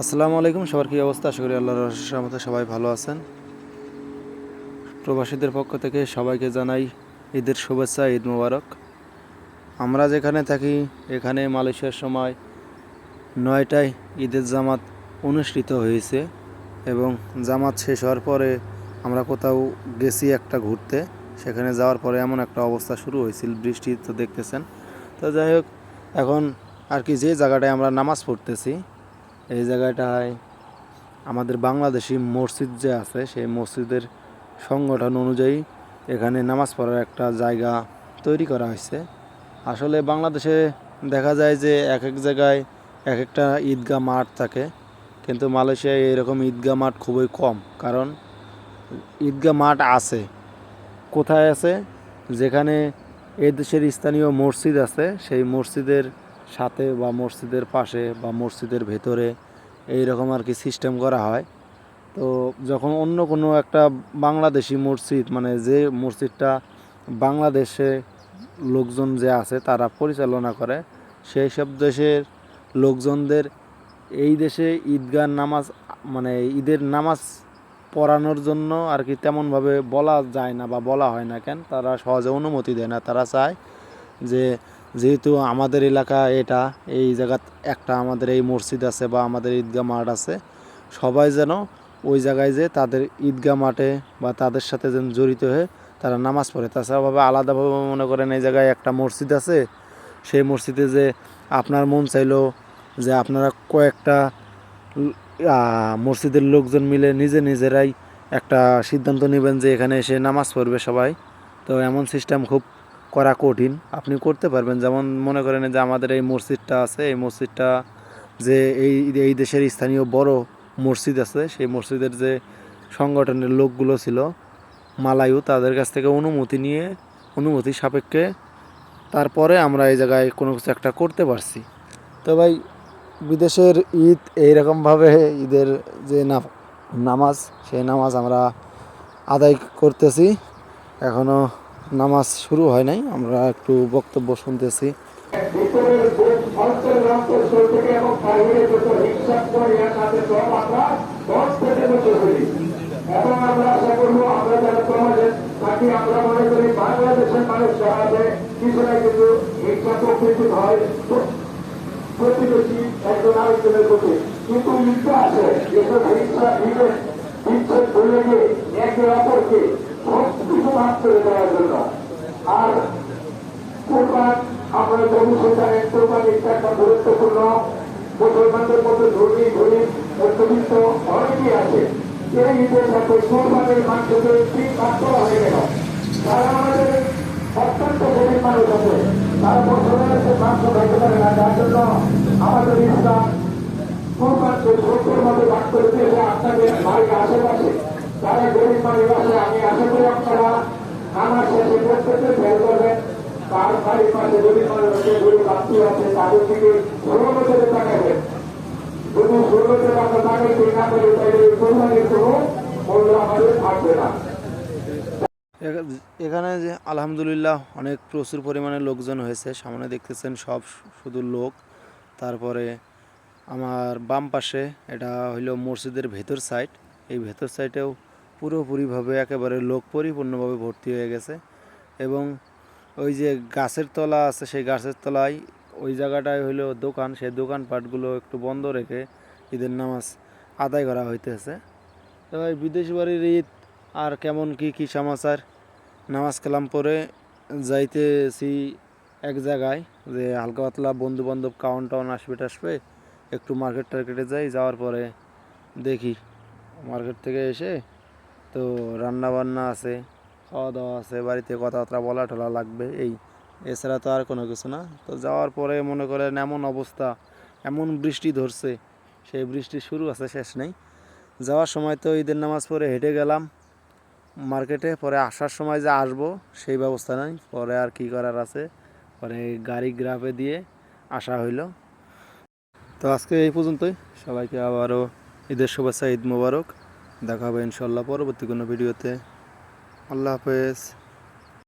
আসসালামু আলাইকুম। সবার কী অবস্থা? আশা করি আল্লাহর রহমতে সবাই ভালো আছেন। প্রবাসীদের পক্ষ থেকে সবাইকে জানাই ঈদের শুভেচ্ছা, ঈদ মোবারক। আমরা যেখানে থাকি এখানে মালয়েশিয়ার সময় 9টায় ঈদের জামাত অনুষ্ঠিত হয়েছে এবং জামাত শেষ হওয়ার পরে আমরা কোথাও গেছি একটা ঘুরতে। সেখানে যাওয়ার পরে এমন একটা অবস্থা শুরু হয়েছিল, বৃষ্টি তো দেখতেছেন। তো যাই হোক, এখন আর কি যে জায়গাটায় আমরা নামাজ পড়তেছি এই জায়গাটায় আমাদের বাংলাদেশি মসজিদ যে আছে সেই মসজিদের সংগঠন অনুযায়ী এখানে নামাজ পড়ার একটা জায়গা তৈরি করা হয়েছে। আসলে বাংলাদেশে দেখা যায় যে এক এক জায়গায় এক একটা ঈদগাহ মাঠ থাকে, কিন্তু মালয়েশিয়ায় এরকম ঈদগাহ মাঠ খুবই কম। কারণ ঈদগাহ মাঠ আছে কোথায় আছে? যেখানে এই দেশের স্থানীয় মসজিদ আছে সেই মসজিদের সাথে বা মসজিদের পাশে বা মসজিদের ভেতরে এই রকম আর কি সিস্টেম করা হয়। তো যখন অন্য কোনো একটা বাংলাদেশি মসজিদ, মানে যে মসজিদটা বাংলাদেশে লোকজন যে আছে তারা পরিচালনা করে, সেই সব দেশের লোকজনদের এই দেশে ঈদগাহ নামাজ, মানে ঈদের নামাজ পড়ানোর জন্য আর কি তেমনভাবে বলা যায় না বা বলা হয় না। কেন? তারা সহজে অনুমতি দেয় না। তারা চায় যে যেহেতু আমাদের এলাকা এটা, এই জায়গাত একটা আমাদের এই মসজিদ আছে বা আমাদের ঈদগাহ মাঠ আছে, সবাই যেন ওই জায়গায় যে তাদের ঈদগাহ মাঠে বা তাদের সাথে যেন জড়িত হয়ে তারা নামাজ পড়ে। তাছাড়াভাবে আলাদাভাবে মনে করেন এই জায়গায় একটা মসজিদ আছে, সেই মসজিদে যে আপনার মন চাইলো যে আপনারা কয়েকটা মসজিদের লোকজন মিলে নিজেরাই একটা সিদ্ধান্ত নেবেন যে এখানে এসে নামাজ পড়বে সবাই। তো এমন সিস্টেম খুব করা কঠিন। আপনি করতে পারবেন, যেমন মনে করেন যে আমাদের এই মসজিদটা আছে, এই মসজিদটা যে এই দেশের স্থানীয় বড় মসজিদ আছে, সেই মসজিদের যে সংগঠনের লোকগুলো ছিল মালায়ু, তাদের কাছ থেকে অনুমতি সাপেক্ষে তারপরে আমরা এই জায়গায় কোনো কিছু একটা করতে পারছি। তো ভাই, বিদেশের ঈদ এইরকমভাবে ঈদের যে নামাজ, সেই নামাজ আমরা আদায় করতেছি। এখনও নামাজ শুরু হয় নাই, আমরা একটু বক্তব্য শুনতেছি। এবং আমরা আশা করবো আমরা যারা সমাজে থাকি আমরা মনে করি বাংলাদেশের মানুষ সমাজে কিছুটা কিন্তু হিংসা প্রকৃতি হয় প্রতিবেশী একজন আরেকজনের প্রতি, কিন্তু ইচ্ছা আছে এসব হিংসা বিচ্ছেদ ভুলে গিয়ে একে অপরকে সব কিছু ভাগ করে দেওয়ার জন্য। আর কোরবান আমরা ভবিষ্যৎ জানেন, কোরবান একটা গুরুত্বপূর্ণ মুসলমানদের মধ্যে ধর্মী মধ্যবিত্ত অনেকেই আছে। এই ঈদের সাথে কোরবানির মাংসকে ঠিক ভাগ করা হয়ে গেল। তারা আমাদের অত্যন্ত গরিব মানুষ আছে, তারা বছরের মাংস খাইতে পারে না, যার জন্য আমাদের ইসলাম কোরবানকে সত্যের মধ্যে ভাগ করে দিয়েছে। আপনাদের বাড়ির আশেপাশে যারা গরিব মানুষ আছে, আমি আশা করি আপনারা আমার শেষে প্রত্যেকে ফেল করবেন। তার বাড়ির পাশে গরিব মানুষ আছে, গরিব আত্মীয় আছে, তাদের দিকে সর্বদলে তাকাবেন। যদি সর্বদলে আমরা তাকাইতে না করি তাহলে কোরবানির কোনো মূল্য আমাদের থাকবে না। এখানে যে আলহামদুলিল্লাহ অনেক প্রচুর পরিমাণে লোকজন হয়েছে, সামনে দেখতেছেন সব শুধু লোক। তারপরে আমার বাম পাশে এটা হইলো মসজিদের ভেতর সাইড, এই ভেতর সাইডেও পুরোপুরিভাবে একেবারে লোক পরিপূর্ণভাবে ভর্তি হয়ে গেছে। এবং ওই যে গাছের তলা আছে, সেই গাছের তলায় ওই জায়গাটায় হইলো দোকান, সেই দোকানপাটগুলো একটু বন্ধ রেখে ঈদের নামাজ আদায় করা হইতেছে। তো ভাই, বিদেশ বাড়ির ঈদ আর কেমন কি সমাচার? নামাজ কালাম পরে যাইতেছি এক জায়গায়, যে হালকা পাতলা বন্ধু বান্ধব টাউন আসবে, একটু টার্কেটে যাওয়ার পরে দেখি মার্কেট থেকে এসে তো রান্না বান্না আছে, খাওয়া দাওয়া আছে, বাড়িতে কথাবার্তা বলা টলা লাগবে, এছাড়া তো আর কোনো কিছু না। তো যাওয়ার পরে মনে করেন এমন অবস্থা, এমন বৃষ্টি ধরছে, সেই বৃষ্টি শুরু আছে শেষ নেই। যাওয়ার সময় তো ঈদের নামাজ পড়ে হেঁটে গেলাম মার্কেটে, পরে আসার সময় যে আসবো সেই ব্যবস্থা নাই, পরে আর কি করার আছে, পরে গাড়ি গ্রাফে দিয়ে আসা হইলো। তো আজকে এই পর্যন্তই। সবাইকে আবারও ঈদের শুভেচ্ছা, ঈদ মোবারক। দেখা হবে ইনশাল্লাহ পরবর্তী কোনো ভিডিওতে। আল্লাহ হাফেজ।